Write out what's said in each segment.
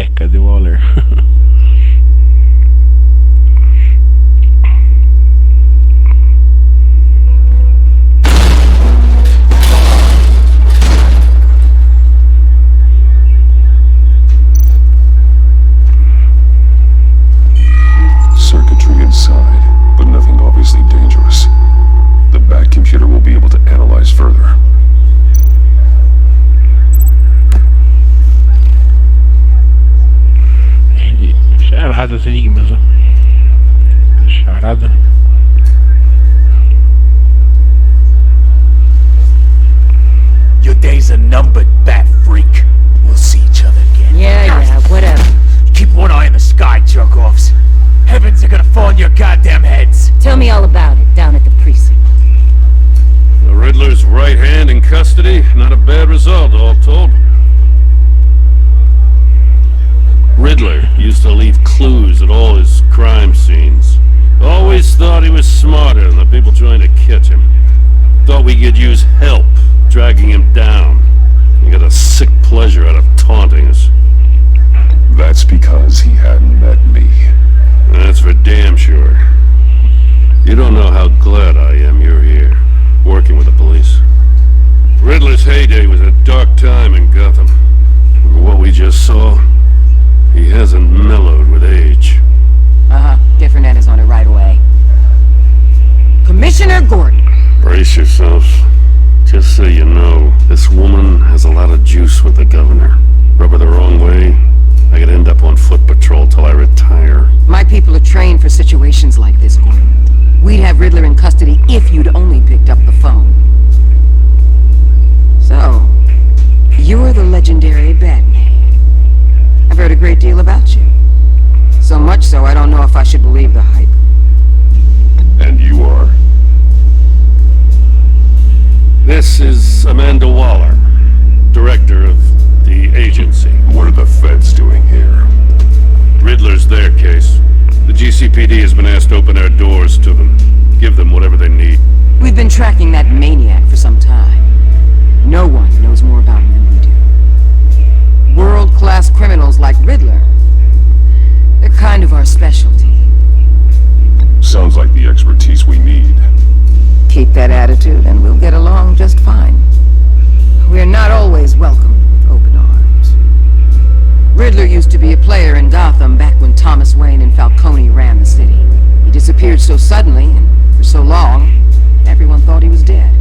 vecka de Waller. Circuitry inside, but nothing obviously dangerous. The back computer will be able to analyze further. Charada enigmas. Charada. Your days are numbered, bat freak. We'll see each other again. Yeah, whatever. Keep one eye in the sky, jerk-offs. Heavens are gonna fall on your goddamn heads. Tell me all about it down at the precinct. The Riddler's right hand in custody. Not a bad result, all told. Riddler used to leave clues at all his crime scenes. Always thought he was smarter than the people trying to catch him. Thought we could use help dragging him down. He got a sick pleasure out of taunting us. That's because he hadn't met me. That's for damn sure. You don't know how glad I am you're here, working with the police. Riddler's heyday was a dark time in Gotham. And what we just saw, he hasn't mellowed with age. Different end is on it right away. Commissioner Gordon. Brace yourselves. Just so you know, this woman has a lot of juice with the governor. Rub her the wrong way, I could end up on foot patrol till I retire. My people are trained for situations like this, Gordon. We'd have Riddler in custody if you'd only picked up the phone. So, you're the legendary Batman. I've heard a great deal about you. So much so, I don't know if I should believe the hype. And you are? This is Amanda Waller, director of the agency. What are the feds doing here? Riddler's their case. The GCPD has been asked to open their doors to them. Give them whatever they need. We've been tracking that maniac for some time. No one knows more about him than we do. World-class criminals like Riddler, they're kind of our specialty. Sounds like the expertise we need. Keep that attitude and we'll get along just fine. We're not always welcomed with open arms. Riddler used to be a player in Gotham back when Thomas Wayne and Falcone ran the city. He disappeared so suddenly and for so long, everyone thought he was dead.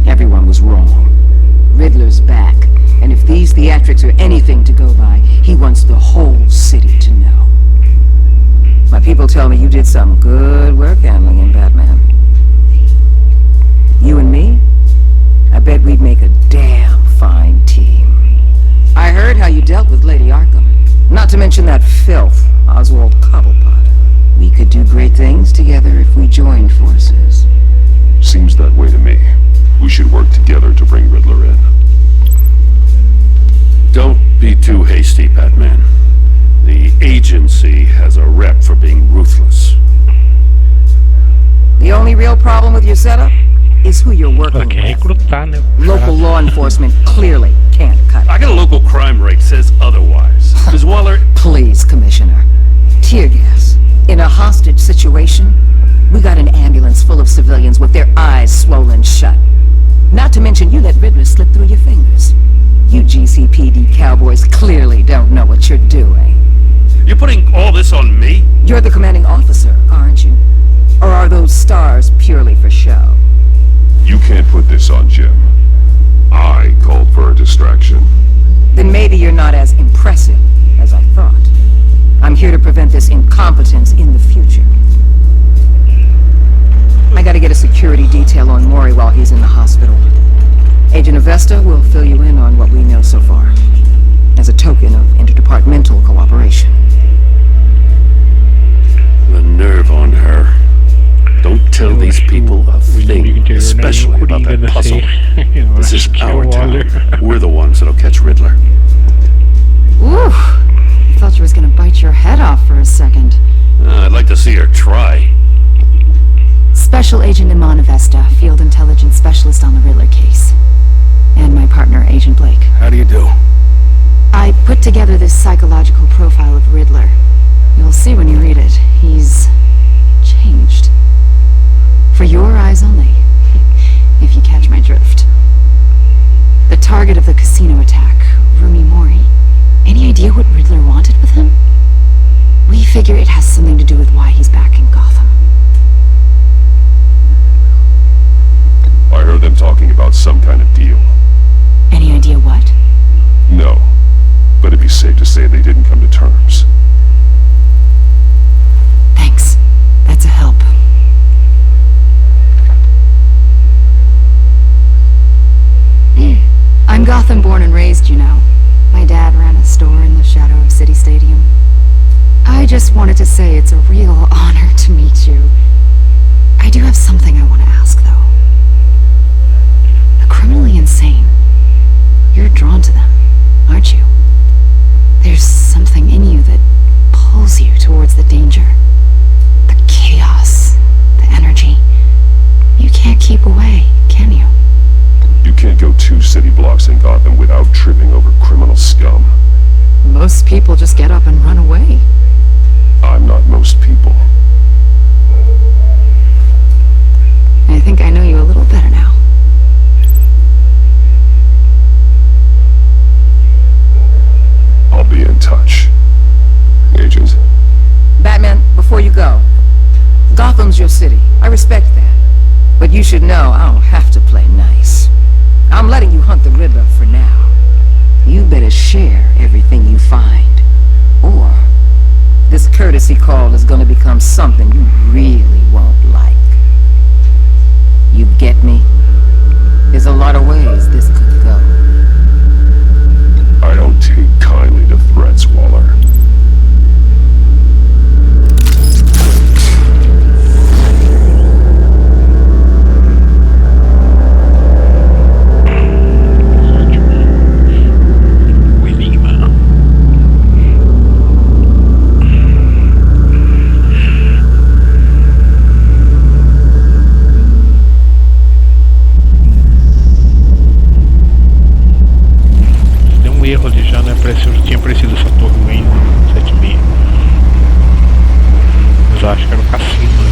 Everyone was wrong. Riddler's back, and if these theatrics are anything to go by, he wants the whole city to know. My people tell me you did some good work handling in Batman. You and me? I bet we'd make a damn fine team. I heard how you dealt with Lady Arkham. Not to mention that filth, Oswald Cobblepot. We could do great things together if we joined forces. Seems that way to me. We should work together to bring Riddler in. Don't be too hasty, Batman. The agency has a rep for being ruthless. The only real problem with your setup is who you're working Perché è with. cruttane. Local law enforcement clearly can't cut it. I got a local crime rate says otherwise. Ms. Waller... Please, Commissioner. Tear gas. In a hostage situation, we got an ambulance full of civilians with their eyes swollen shut. Not to mention you let Riddler slip through your fingers. You GCPD cowboys clearly don't know what you're doing. You're putting all this on me? You're the commanding officer, aren't you? Or are those stars purely for show? You can't put this on Jim. I called for a distraction. Then maybe you're not as impressive as I thought. I'm here to prevent this incompetence in the future. I gotta get a security detail on Maury while he's in the hospital. Agent Avesta will fill you in on what we know so far, as a token of interdepartmental cooperation. The nerve on her. Don't tell these people a thing, especially about that puzzle. This is our town. We're the ones that'll catch Riddler. Ooh, I thought you was gonna bite your head off for a second. I'd like to see her try. Special Agent Iman Avesta, Field Intelligence Specialist on the Riddler case. And my partner, Agent Blake. How do you do? I put put together this psychological profile of Riddler. You'll see when you read it. He's changed. For your eyes only, if you catch my drift. The target of the casino attack, Rumi Mori. Any idea what Riddler wanted with him? We figure it has something to do with why he's back in Gotham. I heard them talking about some kind of deal. Any idea what? No, but it'd be safe to say they didn't come to terms. Thanks. That's a help. I'm Gotham born and raised, you know. My dad ran a store in the shadow of City Stadium. I just wanted to say it's a real honor to meet you. I do have something I want to ask, though. The criminally insane. You're drawn to them, aren't you? There's something in you that pulls you towards the danger. The chaos, the energy. You can't keep away, can you? You can't go 2 city blocks in Gotham without tripping over criminal scum. Most people just get up and run away. I'm not most people. I think I know you a little better now. I'll be in touch. Agent. Batman, before you go, Gotham's your city. I respect that. But you should know I don't have to play nice. I'm letting you hunt the Riddler for now. You better share everything you find. Or this courtesy call is gonna become something you really won't like. You get me? There's a lot of ways this could go. I don't take kindly to threats, Waller. Erro ali já, né? Tinha aparecido essa torre no 7,5. Mas eu acho que era o cassino, né?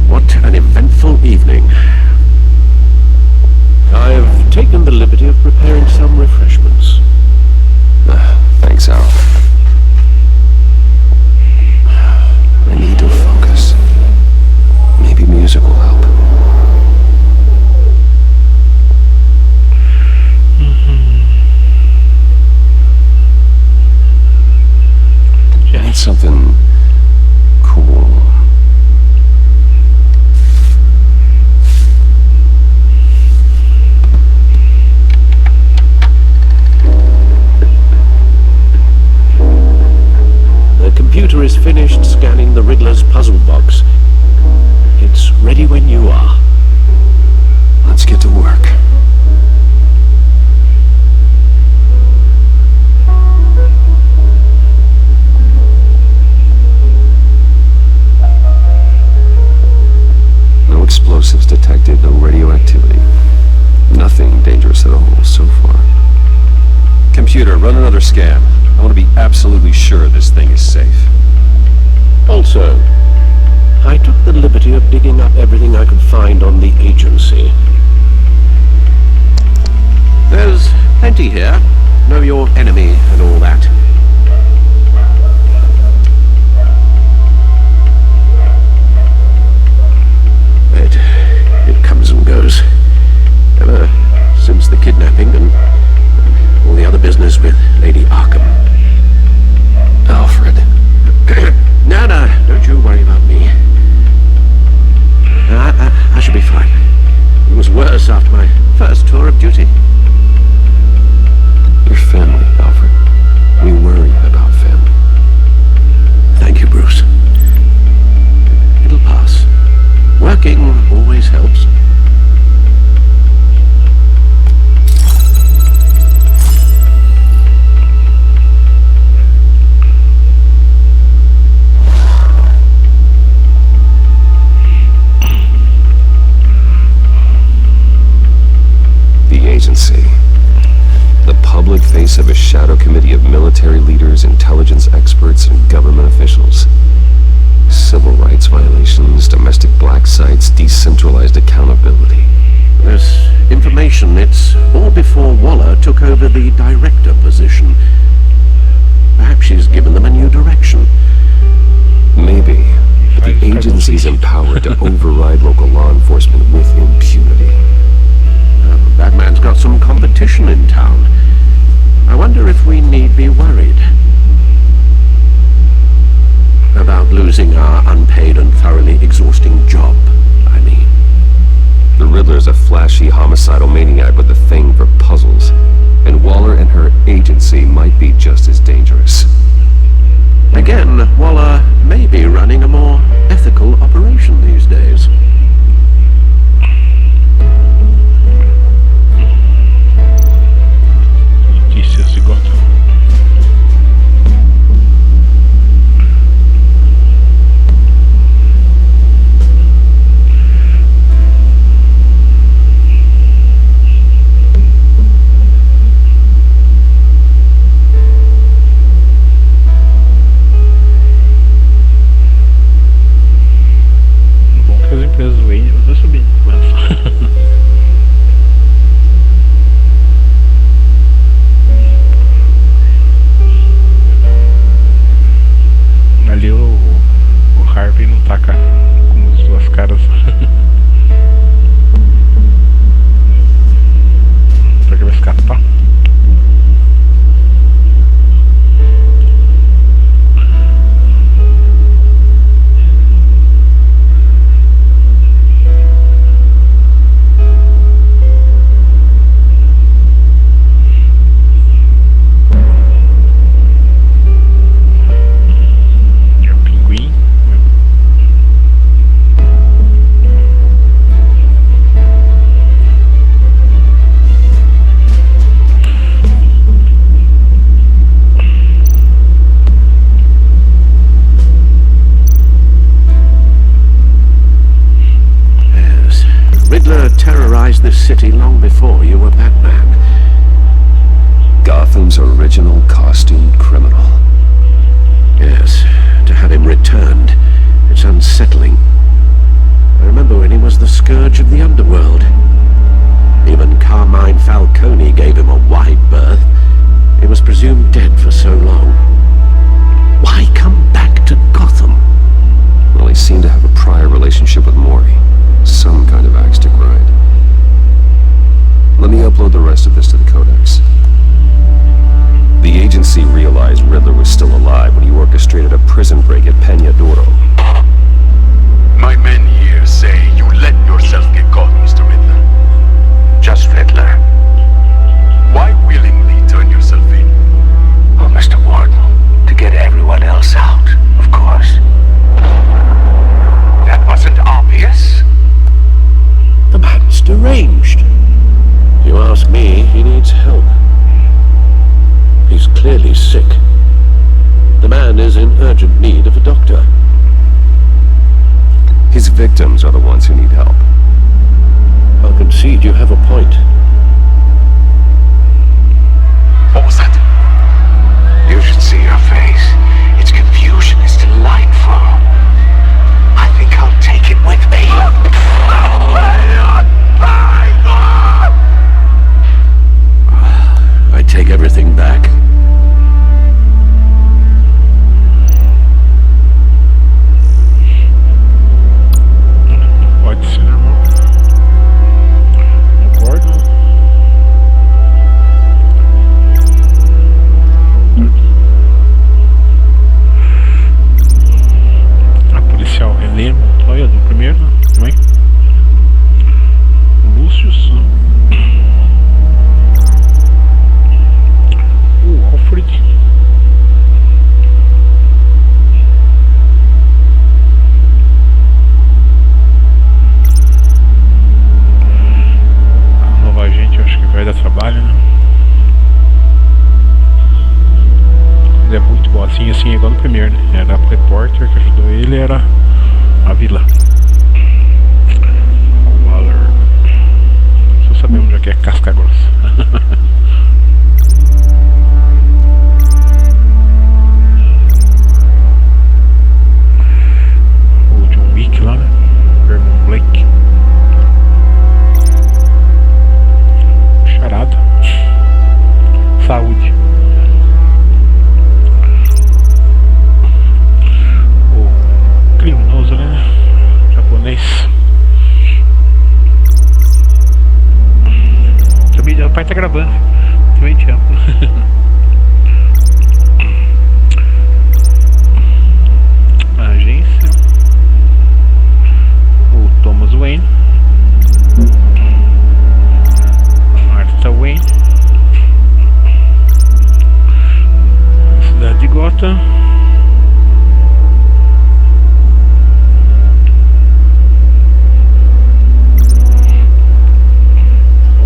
What an eventful evening. I have taken the liberty of preparing some refreshments. Thanks, Al. I need to focus. Maybe music will help. I need something cool. The computer is finished scanning the Riddler's puzzle box. It's ready when you are. Let's get to work. No explosives detected, no radioactivity. Nothing dangerous at all so far. Computer, run another scan. I want to be absolutely sure this thing is safe. Also, I took the liberty of digging up everything I could find on the agency. There's plenty here. Know your enemy and all that. It comes and goes. Ever since the kidnapping and all the other business with Lady Arkham. Alfred. No, don't you worry about me. I should be fine. It was worse after my first tour of duty. Your family, Alfred. We worry about family. Thank you, Bruce. It'll pass. Working always helps. face of a shadow committee of military leaders, intelligence experts, and government officials. Civil rights violations, domestic black sites, decentralized accountability. There's information. It's all before Waller took over the director position. Perhaps she's given them a new direction. Maybe. But the agency's empowered to override local law enforcement with impunity. Batman's got some competition in town. I wonder if we need be worried about losing our unpaid and thoroughly exhausting job, I mean. The Riddler's a flashy homicidal maniac with a thing for puzzles. And Waller and her agency might be just as dangerous. Again, Waller may be running a more ethical operation these days. Notícias de Gotham. As empresas Wayne, eu tô subindo. Ali o Harvey não tá com as duas caras. Será que vai escapar? Terrorized this city long before you were Batman. Gotham's original costumed criminal. Yes, to have him returned, it's unsettling. I remember when he was the scourge of the underworld. Even Carmine Falcone gave him a wide berth. He was presumed dead for so long. Why come back to Gotham? Well, he seemed to have a prior relationship with Maury. Some kind of axe to grind. Let me upload the rest of this to the Codex. The agency realized Riddler was still alive when he orchestrated a prison break at Peñadoro. My men here say you let yourself get caught, Mr. Riddler. Just Riddler. Why willingly turn yourself in? Oh, Mr. Warden, to get everyone else out, of course. That wasn't obvious. The man's deranged. If you ask me, he needs help. He's clearly sick. The man is in urgent need of a doctor. His victims are the ones who need help. I'll concede you have a point. What was that? You should see her face. Its confusion is delightful. I think I'll take it with me. I take everything back. Pode ser, irmão. Concordo. A policial René Montoya do primeiro também. O Lúcius. O Alfred. A nova gente, eu acho que vai dar trabalho, né? Mas é muito boazinha, assim, igual no primeiro, né? Era o repórter que ajudou ele, era a vilã. O Waller. Só sabemos já que é casca grossa. pai tá gravando. Também te amo. A agência. O Thomas Wayne. Martha Wayne. Cidade de Gotham.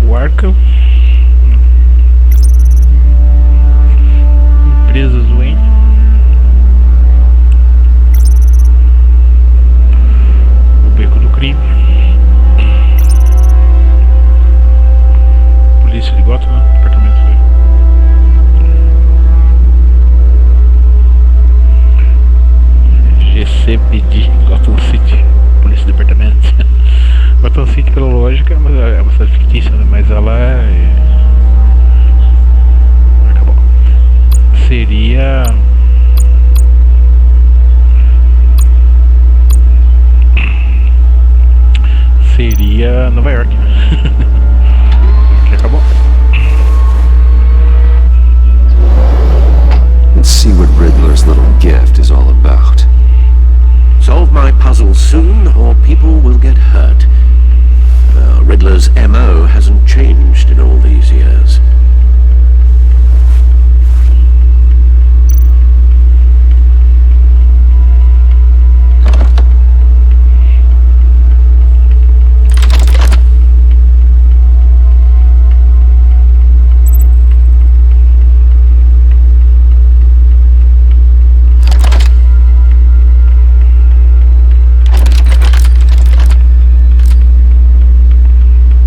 O Arkham. Empresas Wayne. O Beco do Crime. Polícia de Gotham, né? Departamento GCPD, Gotham City, Polícia de Departamento. Gotham City, pela lógica, é uma cidade fictícia, né? Mas ela acabou. Seria Nova York. Que acabou. And see what Riddler's little gift is all about. Solve my puzzle soon, or people will get hurt. Riddler's MO hasn't changed in all these years.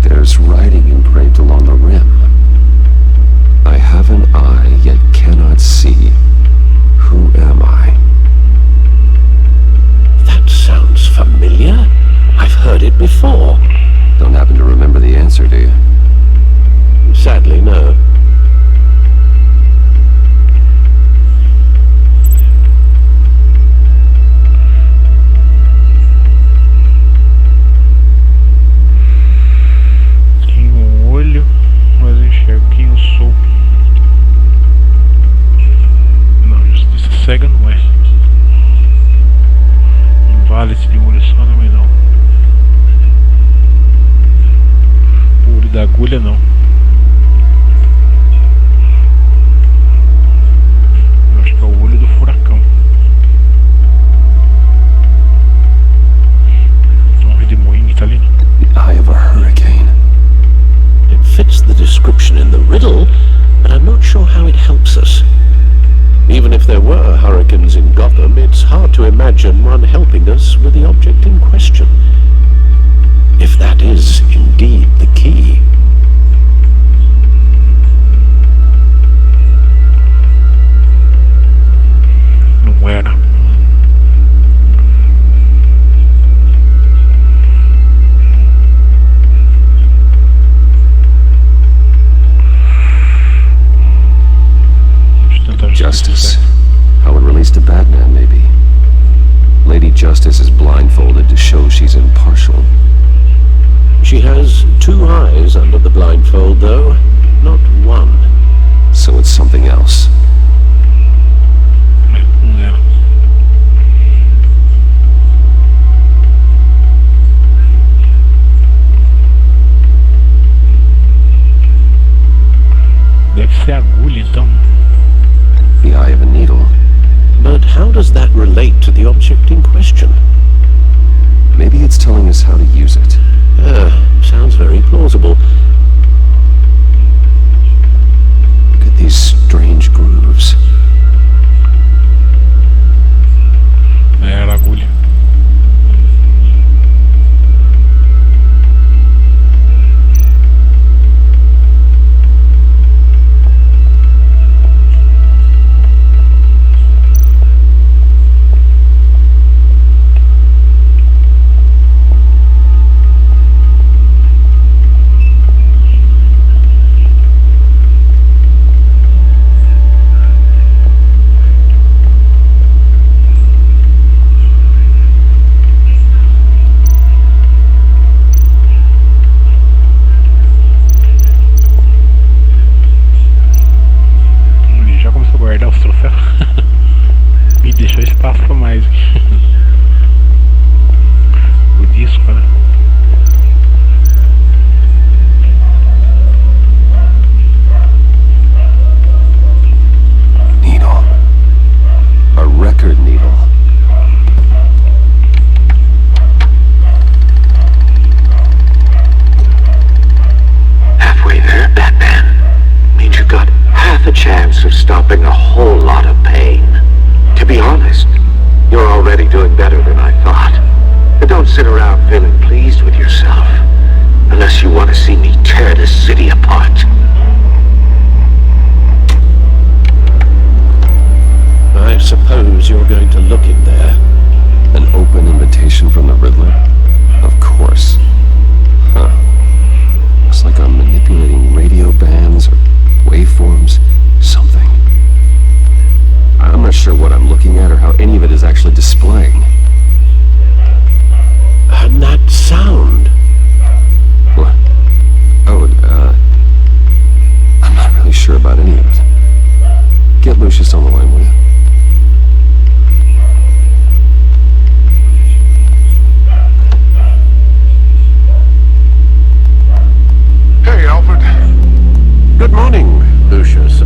There's writing engraved along the rim. I have an eye, yet cannot see. Who am I? That sounds familiar. I've heard it before. Don't happen to remember the answer, do you? Sadly, no. Tenho olho, mas enxergo quem eu sou. Não, justiça cega não é. Um vale-se de um olho só também não. O olho da agulha não. Eu acho que é o olho do furacão. Um redemoinho, tá ali. The eye of a hurricane. It fits the description in the riddle, but I'm not sure how it helps us. Even if there were hurricanes in Gotham, it's hard to imagine one helping us with the object in question. If that is indeed the key. Não era. Deixa eu tentar Justice. How it relates to Batman, maybe. Lady Justice is blindfolded to show she's impartial. She has two eyes under the blindfold, though, not one. So it's something else. Não era. Deve ser agulha então. The eye of a needle. But how does that relate to the object in question? Maybe it's telling us how to use it. Sounds very plausible. Look at these strange grooves. Era agulha. aqui. O disco, né? Needle. A record needle. Halfway there, Batman. Means you got half a chance of stopping a whole lot of pain. To be honest, you're already doing better than I thought. But don't sit around feeling pleased with yourself. Unless you want to see me tear this city apart. I suppose you're going to look in there. An open invitation from the Riddler? Of course. Huh. Looks like I'm manipulating radio bands or waveforms. Something. I'm not sure what I'm looking at or how any of it is actually displaying. And that sound. What? Oh, I'm not really sure about any of it. Get Lucius on the line, will you? Hey, Alfred. Good morning, Lucius.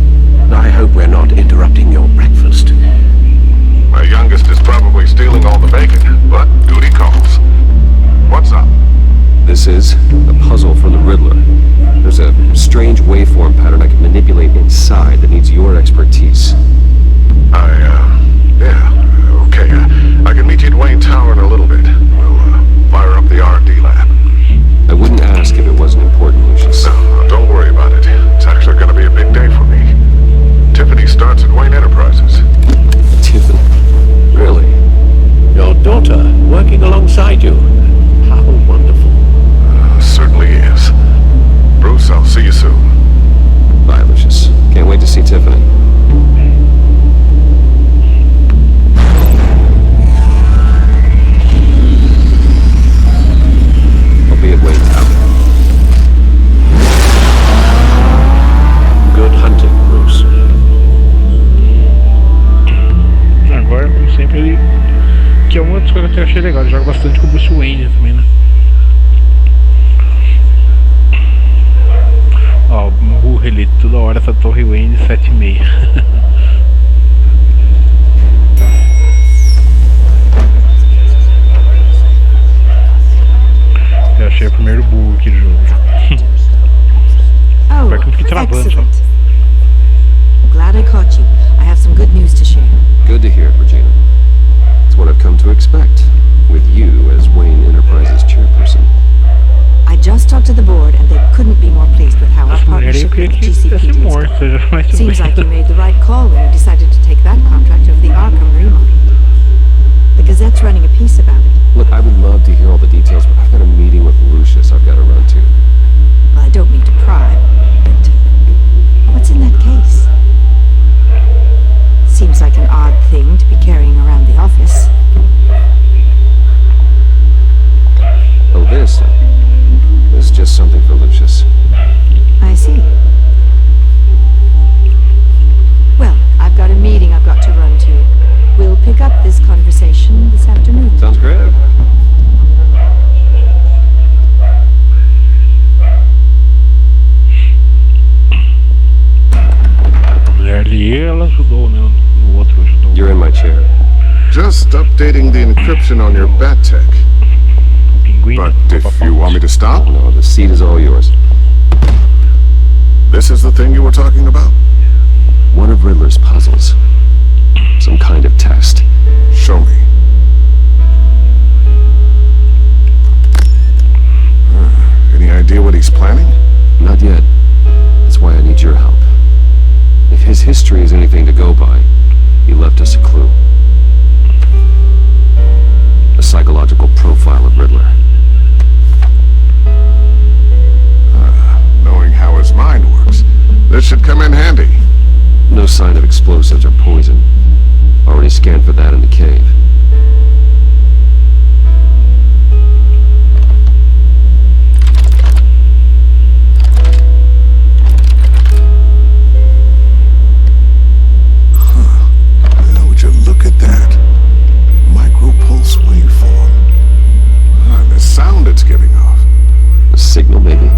I hope we're not interrupting your breakfast. My youngest is probably stealing all the bacon, but duty calls. What's up? This is a puzzle from the Riddler. There's a strange waveform pattern I can manipulate inside that needs your expertise. Yeah, okay. I can meet you at Wayne Tower in a little bit. We'll fire up the R&D lab. I wouldn't ask if it wasn't important, Lucius. No, don't worry about it. It's actually going to be a big day for me. Tiffany starts at Wayne Enterprises. Tiffany? Really? Your daughter working alongside you. How wonderful. Certainly is. Bruce, I'll see you soon. Bye, Lucius. Can't wait to see Tiffany. I'll be at Wayne Tower. Good hunting, Bruce. Agora, como sempre, ele. Que é uma das coisas que eu achei legal. Ele joga bastante com o Bruce Wayne também, né? Ó, um burro ele toda hora essa torre Wayne 7,5. Eu achei o primeiro burro aqui do jogo. Oh, Vai que não fique travando só. excellent. Glad I caught you. I have some good news to share. Good to hear, Regina. It's what I've come to expect, with you as Wayne Enterprises chairperson. I just talked to the board, and they couldn't be more pleased with how our Essa mulher aí eu partnership queria with que tivesse GCPD is going. morta já, mas tudo Seems like you bem. made the right call when you decided to take that contract over the Arkham remodel. The Gazette's running a piece about it. Look, I would love to hear all the details, but I've got a meeting with Lucius I've got to run to. Well, I don't mean to pry, but what's in that case? Seems like an odd thing to be carrying around the office. Oh, this is just something for Lucius. I see. Well, I've got a meeting I've got to run to. We'll pick up this conversation this afternoon. Sounds great. A mulher ali, ela ajudou, né? O outro ajudou. You're in my chair. Just updating the encryption on your Bat-Tech. O pinguim. But né? if you want me to stop, Oh, no, the seat is all yours. this is the thing you were talking about? One of Riddler's puzzles. Some kind of test. Show me. Any idea what he's planning? Not yet. That's why I need your help. If his history is anything to go by, he left us a clue. A psychological profile of Riddler. Knowing how his mind works, this should come in handy. No sign of explosives or poison. Already scanned for that in the cave. Would you look at that? signal, maybe?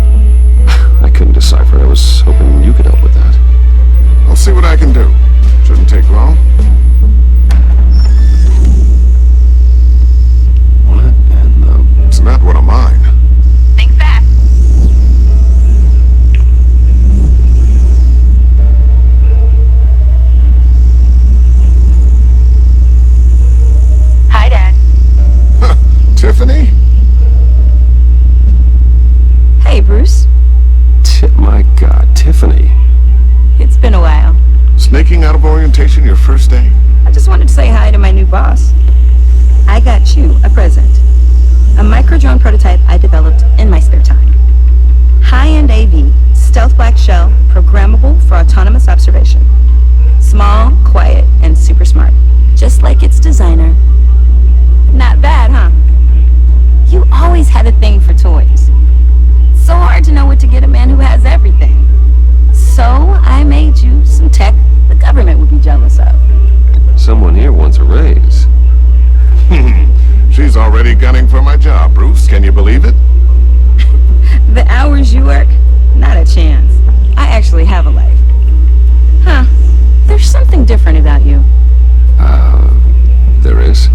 I couldn't decipher. I was hoping you could help with that. I'll see what I can do. Shouldn't take long. What in the... It's not one of mine. Think fast. Hi, Dad. Tiffany? Hey, Bruce. My God, Tiffany. It's been a while. Sneaking out of orientation your first day? I just wanted to say hi to my new boss. I got you a present. A micro-drone prototype I developed in my spare time. High-end AV, stealth black shell, programmable for autonomous observation. Small, quiet, and super smart. Just like its designer. Not bad, huh? You always had a thing for toys. So hard to know what to get a man who has everything. So I made you some tech the government would be jealous of. Someone here wants a raise. She's already gunning for my job, Bruce. Can you believe it? The hours you work? Not a chance. I actually have a life. Huh. There's something different about you. There is?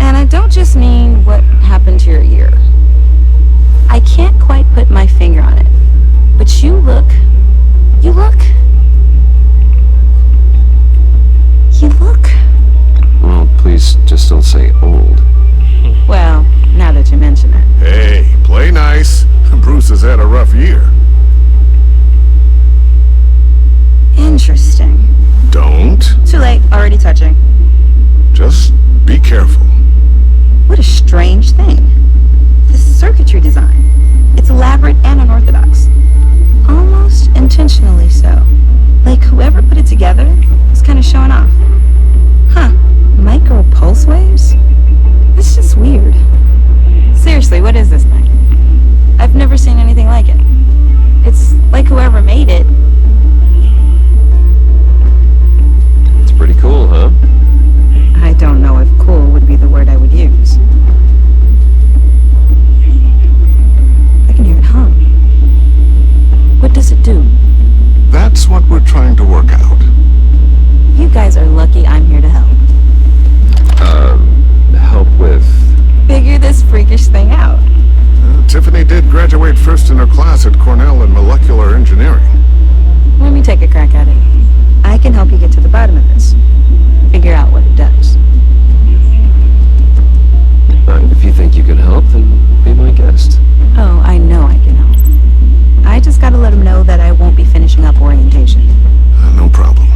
And I don't just mean what happened to your ear. I can't quite put my finger on it. But you look... Well, please just don't say old. Well, now that you mention it. Hey, play nice. Bruce has had a rough year. Interesting. Don't. Too late. Already touching. Just be careful. What a strange thing. This circuitry design. It's elaborate and unorthodox. Almost intentionally so. Like whoever put it together was kind of showing off. Huh. Micro pulse waves? That's just weird. Seriously, what is this thing? I've never seen anything like it. It's like whoever made it. It's pretty cool, huh? I don't know if cool would be the word I would use. I can hear it hum. What does it do? That's what we're trying to work out. You guys are lucky I'm here to help. Help with... Figure this freakish thing out. Tiffany did graduate first in her class at Cornell in molecular engineering. Let me take a crack at it. I can help you get to the bottom of this. Figure out what it does. If you think you can help, then be my guest. Oh, I know I can help. I just gotta let him know that I won't be finishing up orientation. No problem.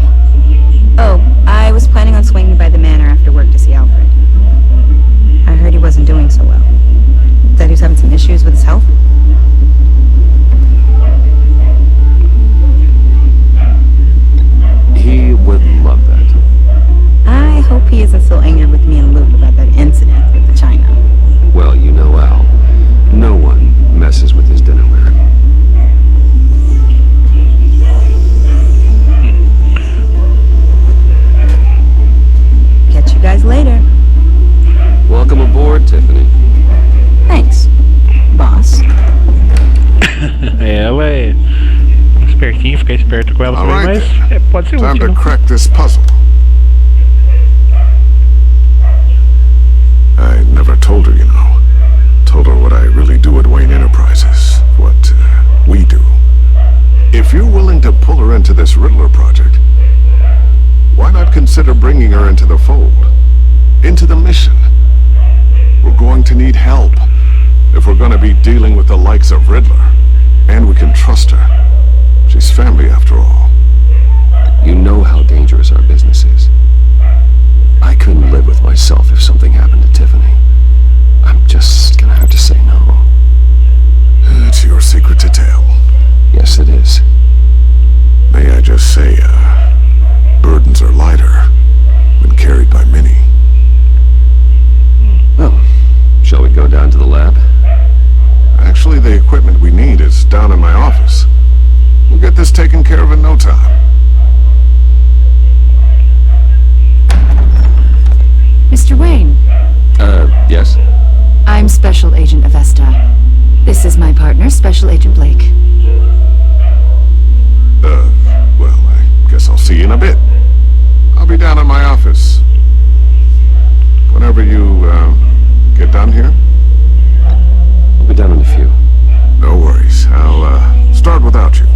Oh, I was planning on swinging by the manor after work to see Alfred. I heard he wasn't doing so well. That he was having some issues with his health. He would love that. I hope he isn't still angry with me and Luke about that incident with the China. Well, you know Al. No one messes with his dinnerware. Catch you guys later. Welcome aboard, Tiffany. Thanks, boss. Ela é espertinha, fica esperto com ela All também, right, mas pode ser Time útil. to Né? crack this puzzle. I never told her, you know. Told her what I really do at Wayne Enterprises. What we do. If you're willing to pull her into this Riddler project, why not consider bringing her into the fold? Into the mission? We're going to need help if we're going to be dealing with the likes of Riddler. And we can trust her. She's family after all. You know how dangerous our business is. I couldn't live with myself if something happened to Tiffany. I'm just gonna have to say no. It's your secret to tell. Yes, it is. May I just say, burdens are lighter when carried by many. Well, shall we go down to the lab? Actually, the equipment we need is down in my office. We'll get this taken care of in no time. Mr. Wayne, Yes? I'm Special Agent Avesta. This is my partner, Special Agent Blake. Well, I guess I'll see you in a bit. I'll be down at my office. Whenever you, get done here? I'll be done in a few. No worries. I'll, start without you.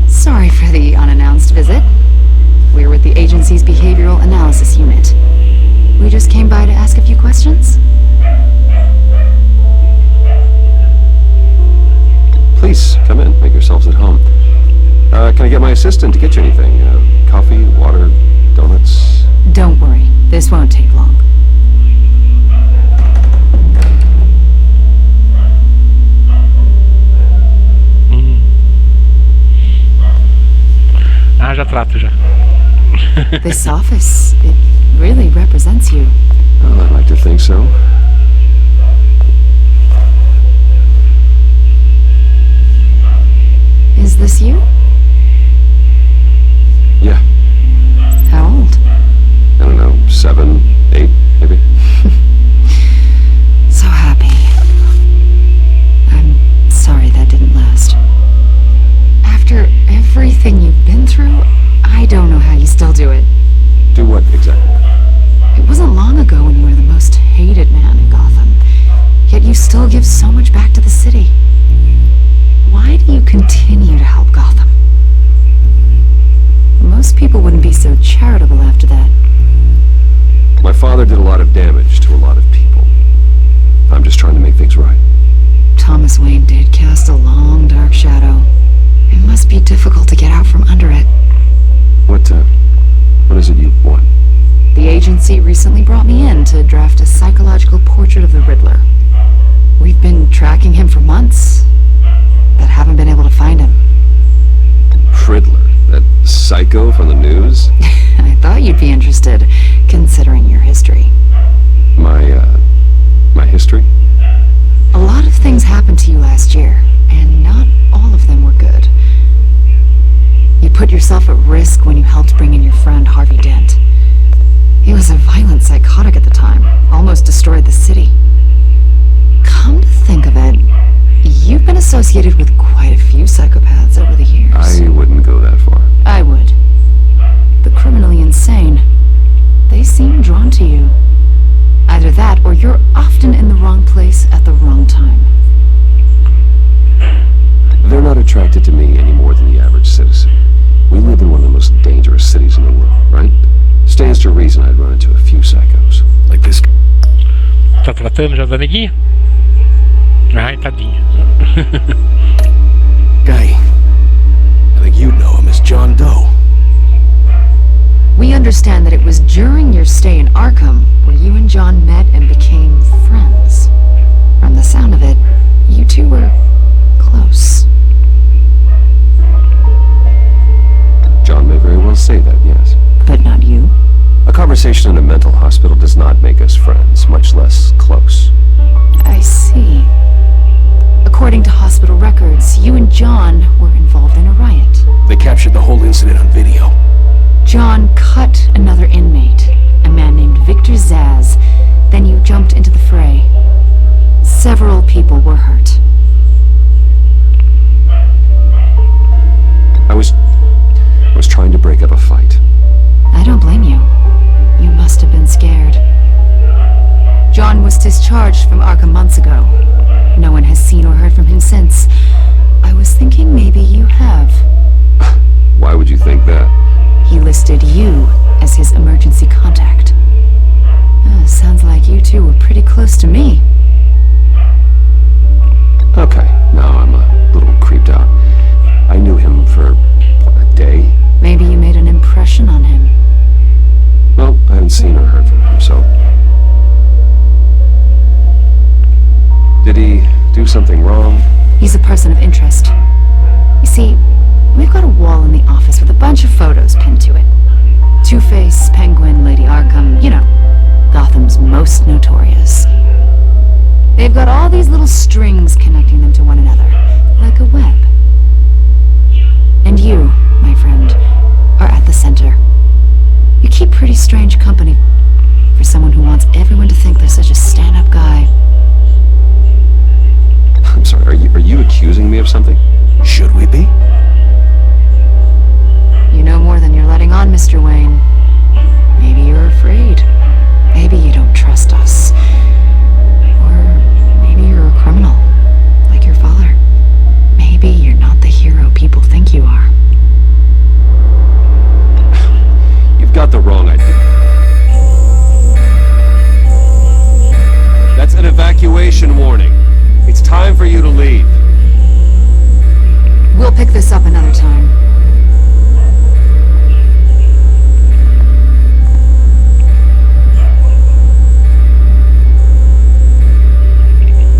Sorry for the unannounced visit. We're with the agency's behavioral analysis unit. We just came by to ask a few questions. Please, come in. Make yourselves at home. Can I get my assistant to get you anything? Coffee, water, donuts? Don't worry. This won't take long. Ah, já trato já. This office, it really represents you. Well, I'd like to think so. Is this you? Yeah. How old? I don't know, 7, 8, maybe? So happy. I'm sorry that didn't last. After everything you've been through, I don't know how you still do it. Do what exactly? It wasn't long ago when you were the most hated man in Gotham, yet you still give so much back to the city. Why do you continue to help Gotham? Most people wouldn't be so charitable after that. My father did a lot of damage to a lot of people. I'm just trying to make things right. Thomas Wayne did cast a long, dark shadow. It must be difficult to get out from under it. What is it you want? The agency recently brought me in to draft a psychological portrait of the Riddler. We've been tracking him for months, but haven't been able to find him. Riddler? That psycho from the news? I thought you'd be interested, considering your history. My history? A lot of things happened to you last year, and not all of them were good. You put yourself at risk when you helped bring in your friend Harvey Dent. He was a violent psychotic at the time, almost destroyed the city. Come to think of it, you've been associated with quite a few psychopaths over the years. I wouldn't go that far. I would. The criminally insane. They seem drawn to you. Either that, or you're often in the wrong place at the wrong time. They're not attracted to me any more than the average citizen. We live in one of the most dangerous cities in the world, right? Stands to reason I'd run into a few psychos. Like this. Tá tratando já da neguinha? Ai, tadinha. Guy, I think you know him as John Doe. We understand that it was during your stay in Arkham where you and John met and became friends. From the sound of it, you two were close. John may very well say that, yes. But not you. A conversation in a mental hospital does not make us friends, much less close. I see. According to hospital records, you and John were involved in a riot. They captured the whole incident on video. John cut another inmate, a man named Victor Zaz. Then you jumped into the fray. Several people were hurt. I was trying to break up a fight. I don't blame you. You must have been scared. John was discharged from Arkham months ago. No one has seen or heard from him since. I was thinking maybe you have. Why would you think that? He listed you as his emergency contact. Sounds like you two were pretty close to me. Okay, now I'm a little creeped out. I knew him for a day. Maybe you made an impression on him. Well, I haven't seen or heard from him, so... Did he do something wrong? He's a person of interest. You see, we've got a wall in the office with a bunch of photos pinned to it. Two-Face, Penguin, Lady Arkham, you know, Gotham's most notorious. They've got all these little strings connecting them to one another, like a web. And you, my friend, are at the center. You keep pretty strange company for someone who wants everyone to think of something? Should we be? You know more than you're letting on, Mr. Wayne. Maybe you're afraid. Maybe you don't trust us. Or maybe you're a criminal, like your father. Maybe you're not the hero people think you are. You've got the wrong idea. That's an evacuation warning. It's time for you to leave. We'll pick this up another time.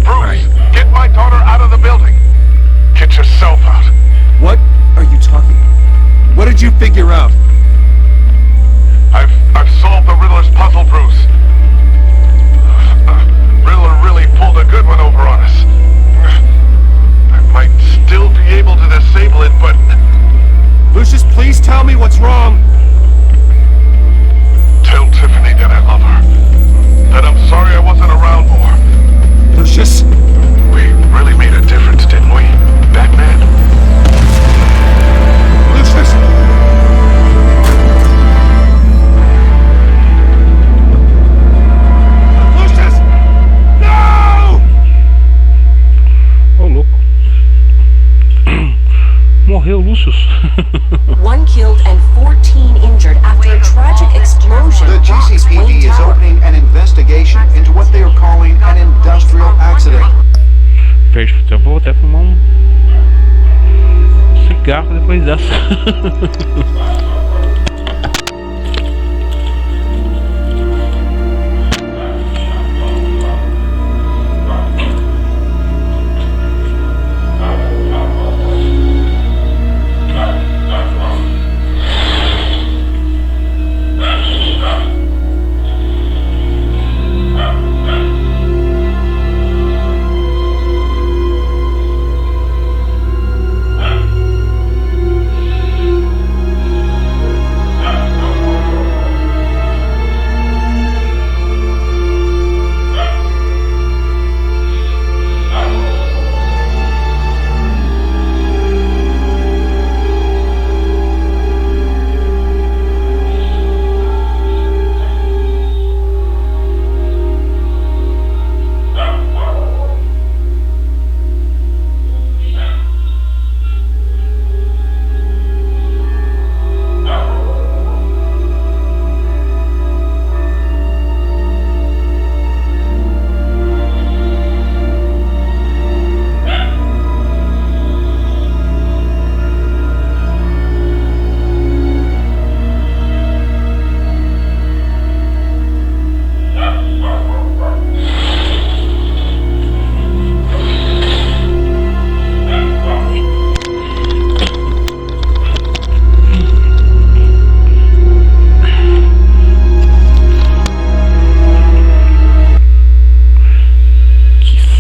Bruce, get my daughter out of the building. Get yourself out. What are you talking about? What did you figure out? I've solved the Riddler's puzzle, Bruce. Riddler really pulled a good one over on us. I might still be able to disable it, but... Lucius, please tell me what's wrong. Tell Tiffany that I love her. That I'm sorry I wasn't around more. Lucius? We really made a difference, didn't we, Batman? Lucius! Lucius! No! Ô, louco. Morreu, Lucius. One killed and 14 injured after a tragic explosion. The GCPD is opening an investigation into what they are calling an industrial accident. Perfeito, eu vou até fumar um cigarro depois dessa.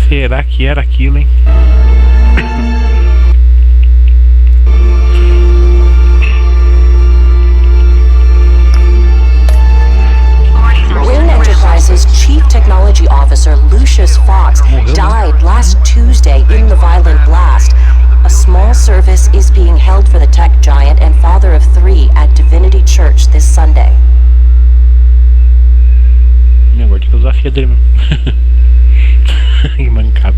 Será que era aquilo, hein? Wayne Enterprises Chief Technology Officer Lucius Fox died last Tuesday in the violent blast. A small service is being held for the tech giant and father of 3 at Divinity Church this Sunday. Meu, agora tem que usar a filha dele mesmo. Que mancada.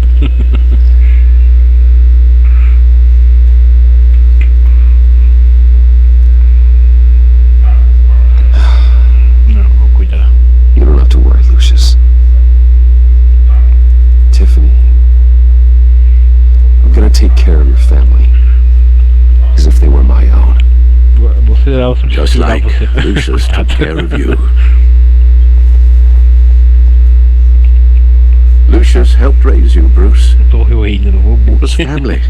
Não, vou cuidar. You don't have to worry, Lucius. Tiffany, I'm gonna take care of your family. As if they were my own. Você era o Just like Lucius took care of you. Lucius helped raise you, Bruce. Torreu ainda, não vou. It was family.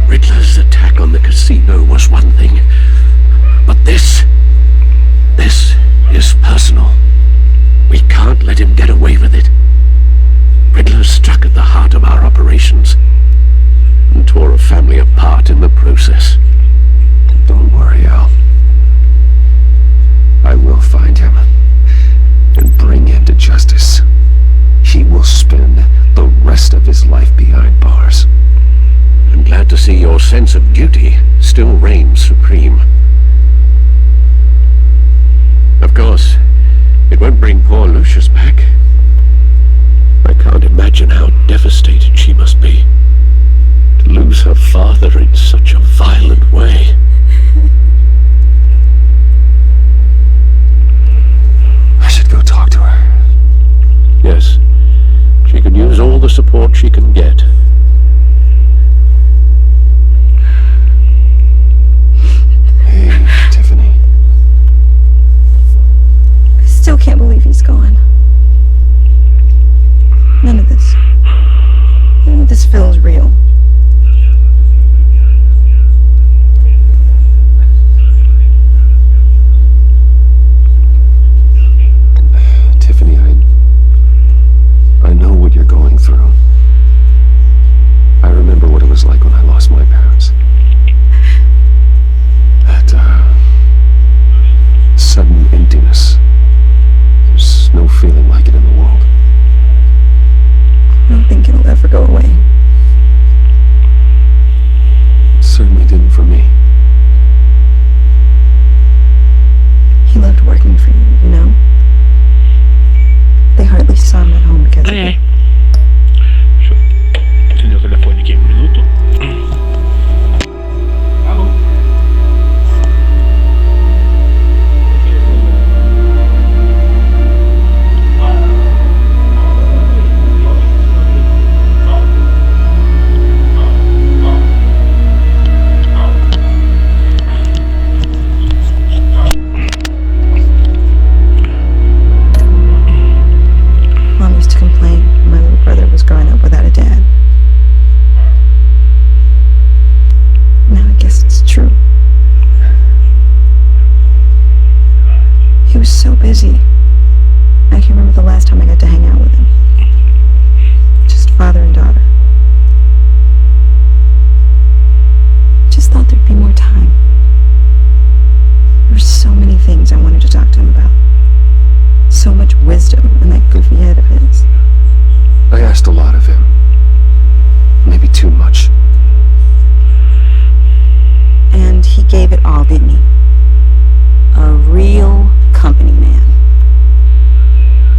Riddler's attack on the casino was one thing, but this is personal. We can't let him get away with it. Riddler struck at the heart of our operations and tore a family apart in the process. Don't worry, Al. I will find him and bring him to justice. He will spend the rest of his life behind bars. to see your sense of duty still reigns supreme. Of course, it won't bring poor Lucius back. I can't imagine how devastated she must be to lose her father in such a violent way. I should go talk to her. Yes, she could use all the support she can get. Hey, Tiffany. I still can't believe he's gone. None of this feels real. Tiffany, I know what you're going through. I remember what it was like when I lost my parents. That, sudden emptiness. There's no feeling like it in the world. I don't think it'll ever go away. It certainly didn't for me. He loved working for you, you know? They hardly saw him at home because of it. Deixa eu atender o telefone aqui, um minuto. Alô? Mom used to complain when my little brother was growing up without a dad. Now I guess it's true. He was so busy. I can remember the last time I got to hang out with him. Just father and daughter. Just thought there'd be more time. There were so many things I wanted to talk to him about. So much wisdom in that goofy head of his. I asked a lot of him. Maybe too much. And he gave it all, didn't he? A real company man.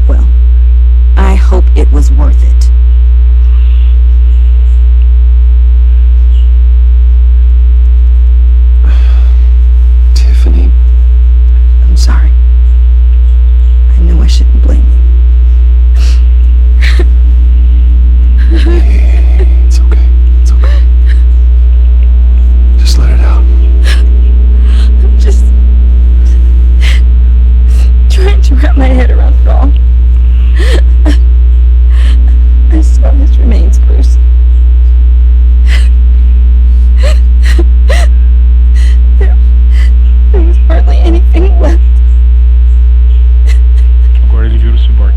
Well, I hope it was worth it. Tiffany, I'm sorry. I know I shouldn't blame you. it's okay. It's okay. Just let it out. I'm just trying to wrap my head around it all. I saw his remains, Bruce. There was hardly anything left. Agora ele vira o cyborg.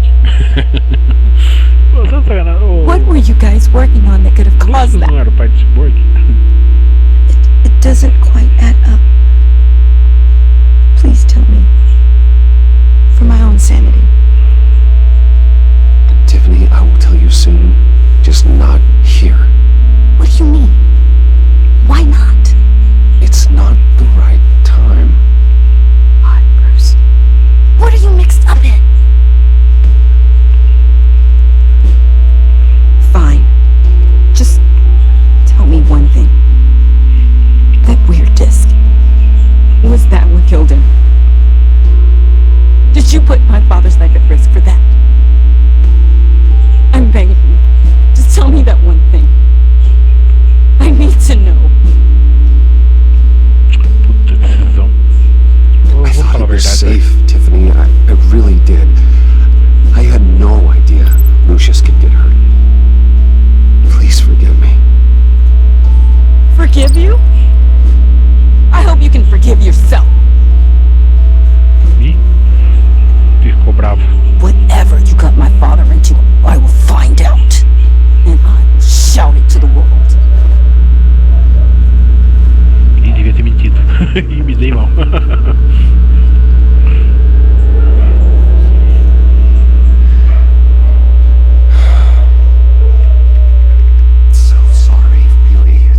What were you guys working on that could have caused that? Não era o pai do cyborg? It doesn't quite add up. Please tell me. For my own sanity. Tiffany, I will tell you soon. Just not here. What do you mean? Why not? It's not the right time. Why, Bruce? What are you mixed up in? Fine. Just tell me one thing. That weird disc. Was that what killed him? Did you put my father's life at risk for that? I'm begging you. Just tell me that one thing. I need to know. Puta decisão. I thought it was safe, Tiffany. I really did. I had no idea Lucius could get hurt. Please forgive me. Forgive you? I hope you can forgive yourself. Ih, ficou bravo. Whatever you got my father into, I will find out. And I will shout it to the world. Ih, devia ter mentido. Ih, me dei mal. So sorry, really.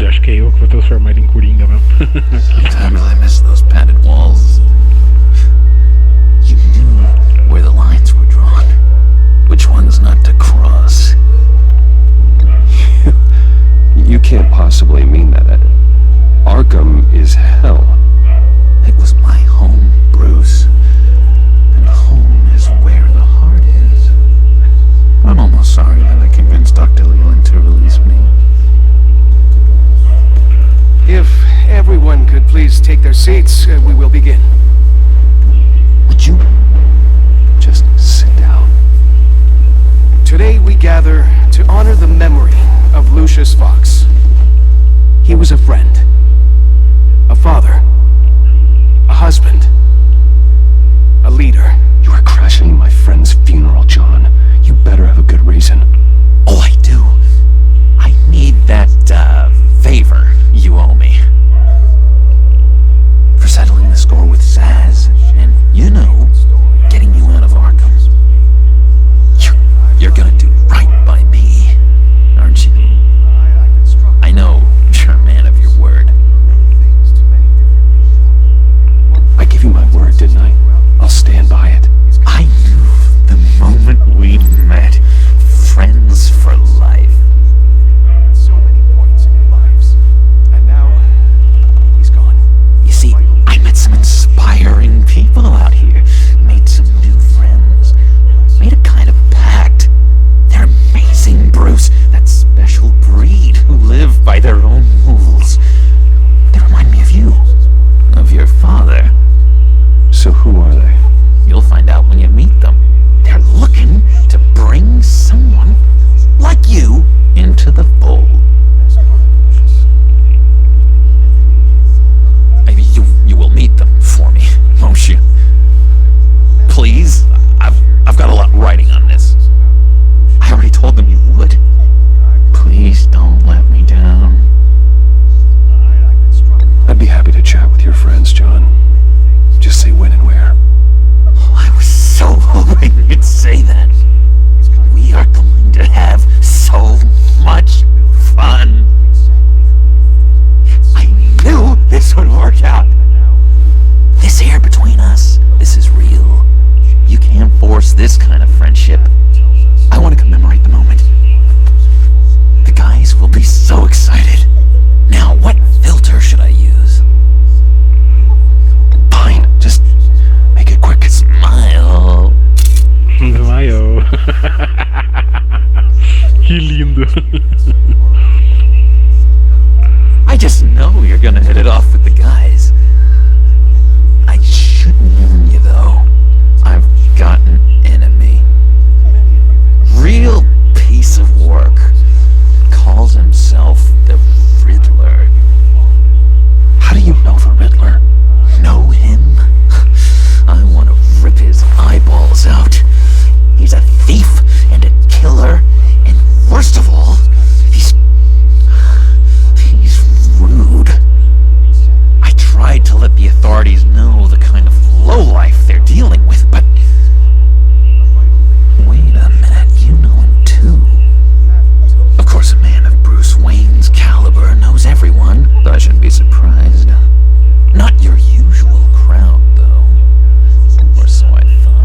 acho que é eu que vou transformar ele em Coringa mesmo. Sometimes I miss those padded walls. You knew where the lines were drawn. Which ones not to cross. You can't possibly mean that. Arkham is hell. It was my home, Bruce. And home is where the heart is. I'm almost sorry that I convinced Dr. Leland to release me. If everyone could please take their seats, we will begin. Would you just sit down? Today we gather to honor the memory of Lucius Fox. He was a friend, a father, a husband, a leader. You are crashing my friend's funeral, John. You better have a good reason. Oh, I do. I need that, favor you owe me. For settling the score with Zaz, and, you know, getting you out of Arkham. You're gonna do right by me, aren't you? I know you're a man of your word. I gave you my word, didn't I? I'll stand by it. I knew the moment we met. Friends for life. So many points in your lives. And now, he's gone. You see, I met some inspiring people out here. Made some new friends. Made a kind of pact. They're amazing, Bruce. That special breed who live by their own rules. They remind me of you. Of your father. So who are they? You'll find out when you meet them. They're looking to bring someone like you into the fold. Maybe you will meet them for me, won't you? Please? I've got a lot writing on this. I already told them you would. Please don't let me down. I'd be happy to chat with your friends, John. Just say when and where. Oh, I was so hoping you'd say that. We are going to have so much fun. I knew this would work out. This air between us, this is real. You can't force this kind of friendship. I want to commemorate the moment. The guys will be so excited. Now, what filter should I use? Fine, just make it quick. Smile. Smile. Que lindo. I just know you're gonna hit it off with the guys. I should warn you, though. I've got an enemy. Real piece of work. Calls himself the Riddler. How do you know the Riddler? Know him? I want to rip his eyeballs out. He's a thief and a killer, and worst of all, he's rude. I tried to let the authorities know the kind of lowlife they're dealing with, but wait a minute, you know him too. Of course, a man of Bruce Wayne's caliber knows everyone, but I shouldn't be surprised. Not your usual crowd, though. Or so I thought.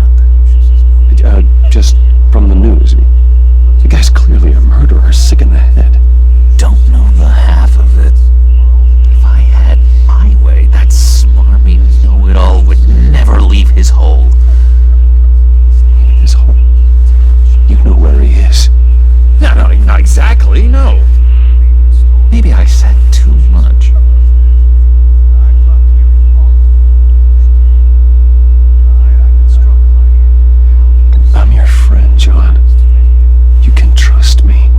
Just from the news. The guy's clearly a murderer, sick in the head. Don't know the half of it. If I had my way, that smarmy know-it-all would never leave his hole. His hole? You know where he is. No, not exactly, no. Maybe I said too much. I'm your friend, John. You can trust me.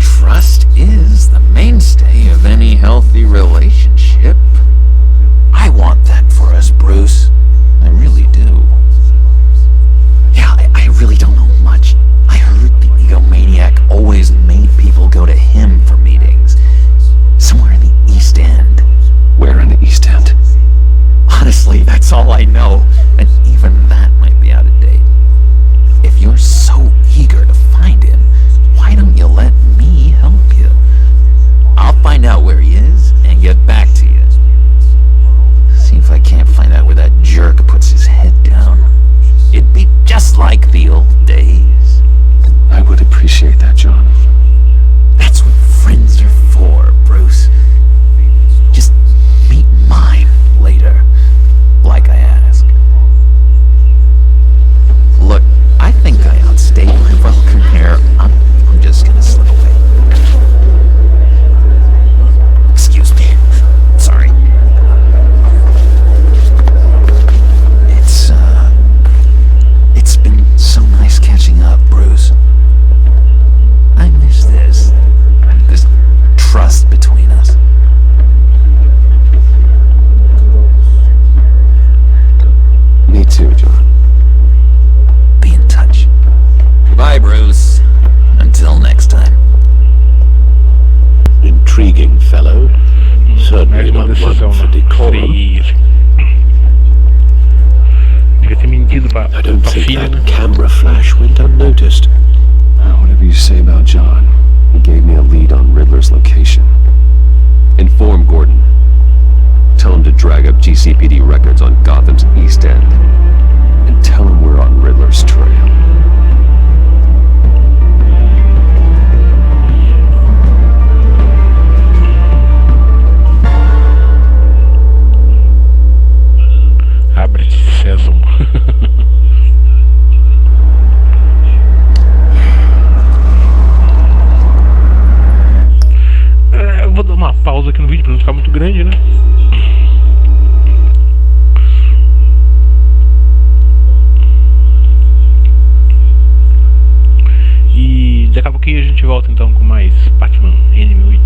Trust is the mainstay of any healthy relationship. I want that for us, Bruce. I really do. Yeah, I really don't know much. I heard the egomaniac always made people go to him for meetings. Somewhere in the East End. Where in the East End? Honestly, that's all I know, and even that might be out of date. If you're so eager to find him, why don't you let me help you? I'll find out decisão freia. Devia ter mentido pra filha, né? Camera flash went unnoticed. Whatever you say about John, he gave me a lead on Riddler's location. Inform Gordon. Tell him to drag up GCPD records on Gotham's East End. And tell him we're on Riddler's trail. Abre-te, Sésamo. Eu vou dar uma pausa aqui no vídeo pra não ficar muito grande, né? E daqui a pouquinho a gente volta então com mais Batman N1080.